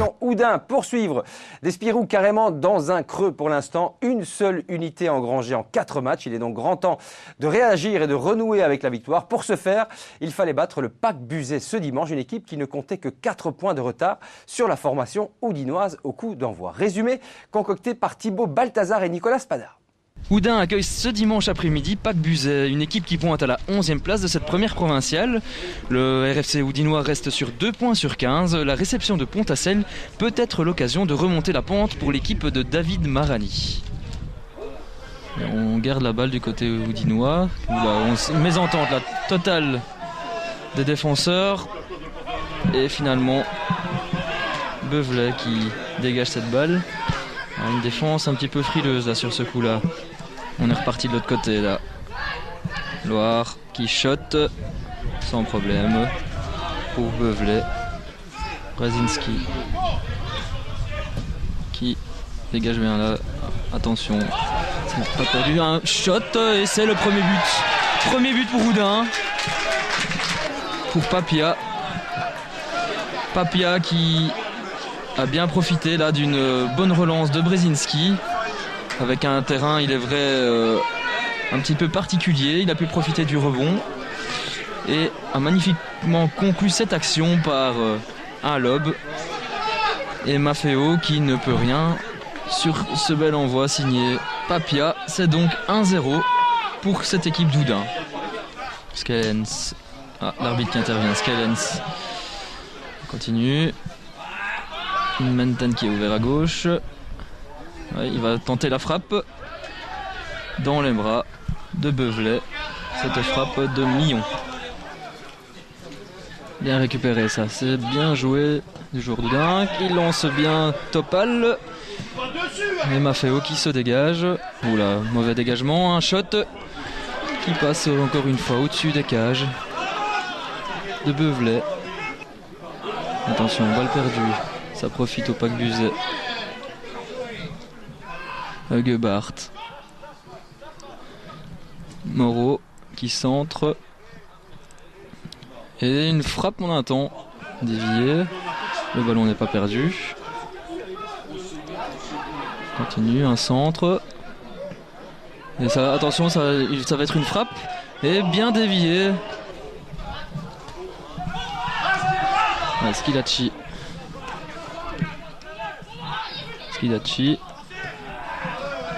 formation Oudin pour suivre des Spirou carrément dans un creux pour l'instant. Une seule unité engrangée en 4 matchs. Il est donc grand temps de réagir et de renouer avec la victoire. Pour ce faire, il fallait battre le PAC Buzet ce dimanche, une équipe qui ne comptait que 4 points de retard sur la formation oudinoise au coup d'envoi. Résumé concocté par Thibaut Balthazar et Nicolas Spadard. Oudin accueille ce dimanche après-midi PAC Buzet, une équipe qui pointe à la 11e place de cette première provinciale. Le RFC oudinois reste sur 2 points sur 15. La réception de Pont-à-Celle peut être l'occasion de remonter la pente pour l'équipe de David Marani. Et on garde la balle du côté oudinois. Mésentente la totale des défenseurs. Et finalement, Beuvelet qui dégage cette balle. Une défense un petit peu frileuse là sur ce coup-là. On est reparti de l'autre côté là. Loire qui shot sans problème pour Beuvelet. Brzezinski qui dégage bien là. Attention, c'est pas perdu. Un shot et c'est le premier but. Premier but pour Oudin. Pour Papia. Papia qui a bien profité là d'une bonne relance de Brzezinski. Avec un terrain, il est vrai, un petit peu particulier. Il a pu profiter du rebond. Et a magnifiquement conclu cette action par un lob. Et Maffeo qui ne peut rien sur ce bel envoi signé Papia. C'est donc 1-0 pour cette équipe d'Oudin. Skellens. Ah, l'arbitre qui intervient. Skellens continue. Menten qui est ouvert à gauche. Ouais, il va tenter la frappe dans les bras de Beuvelet. Cette frappe de Millon. Bien récupéré ça, c'est bien joué du joueur d'Oudin qui lance bien Topal. Et Maffeo qui se dégage. Oula, mauvais dégagement, un shot qui passe encore une fois au-dessus des cages de Beuvelet. Attention, balle perdue. Ça profite au PAC Buzet. Huguebart. Moreau qui centre. Et une frappe en un temps. Dévié. Le ballon n'est pas perdu. Continue, un centre. Et ça, attention, ça va être une frappe. Et bien dévié. Skilacci. Skilacci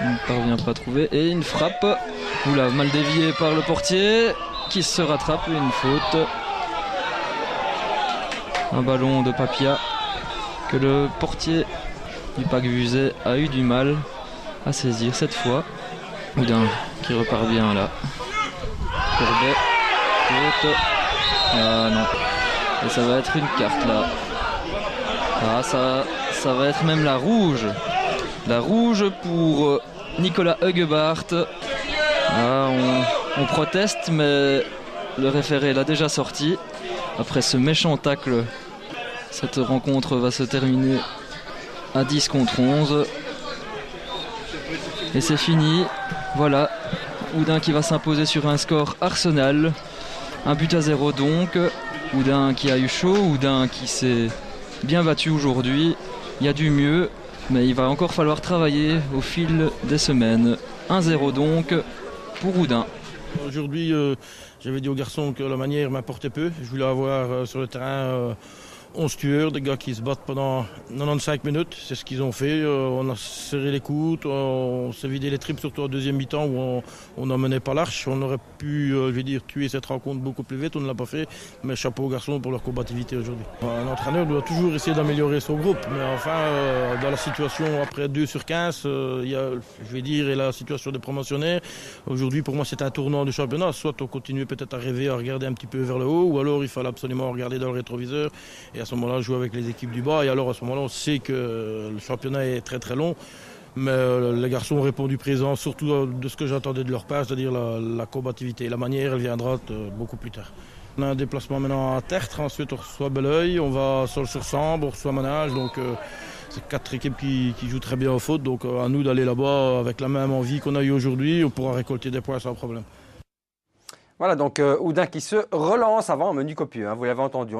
ne parvient pas à trouver et une frappe mal déviée par le portier qui se rattrape, une faute, un ballon de Papia que le portier du PAC Buzet a eu du mal à saisir cette fois. Oudin qui repart bien là. Courbet, faute. Ah non, et ça va être une carte là. Ah, ça va être même la rouge. La rouge pour Nicolas Huguebart. Ah, on proteste, mais le référé l'a déjà sorti. Après ce méchant tacle, cette rencontre va se terminer à 10 contre 11. Et c'est fini. Voilà, Oudin qui va s'imposer sur un score Arsenal. 1-0 donc. Oudin qui a eu chaud, Oudin qui s'est bien battu aujourd'hui. Il y a du mieux, mais il va encore falloir travailler au fil des semaines. 1-0 donc pour Oudin. Aujourd'hui, j'avais dit aux garçons que la manière m'importait peu. Je voulais avoir sur le terrain 11 tueurs, des gars qui se battent pendant 95 minutes. C'est ce qu'ils ont fait. On a serré les coudes, on s'est vidé les tripes, surtout en deuxième mi-temps où on n'en menait pas l'arche. On aurait pu, tuer cette rencontre beaucoup plus vite. On ne l'a pas fait. Mais chapeau aux garçons pour leur combativité aujourd'hui. Un entraîneur doit toujours essayer d'améliorer son groupe. Mais enfin, dans la situation après 2 sur 15, il y a, et la situation des promotionnaires. Aujourd'hui, pour moi, c'est un tournant du championnat. Soit on continue peut-être à rêver, à regarder un petit peu vers le haut, ou alors il fallait absolument regarder dans le rétroviseur. Et à ce moment-là, jouer avec les équipes du bas. Et alors, à ce moment-là, on sait que le championnat est très très long. Mais les garçons ont répondu présent, surtout de ce que j'attendais de leur part, c'est-à-dire la combativité. La manière, elle viendra beaucoup plus tard. On a un déplacement maintenant à Tertre, ensuite on reçoit Belleuil, on va sur Sambre, on reçoit Manage. Donc c'est 4 équipes qui jouent très bien au foot. Donc à nous d'aller là-bas avec la même envie qu'on a eu aujourd'hui. On pourra récolter des points sans problème. Voilà, donc Oudin qui se relance avant un menu copieux, hein, vous l'avez entendu.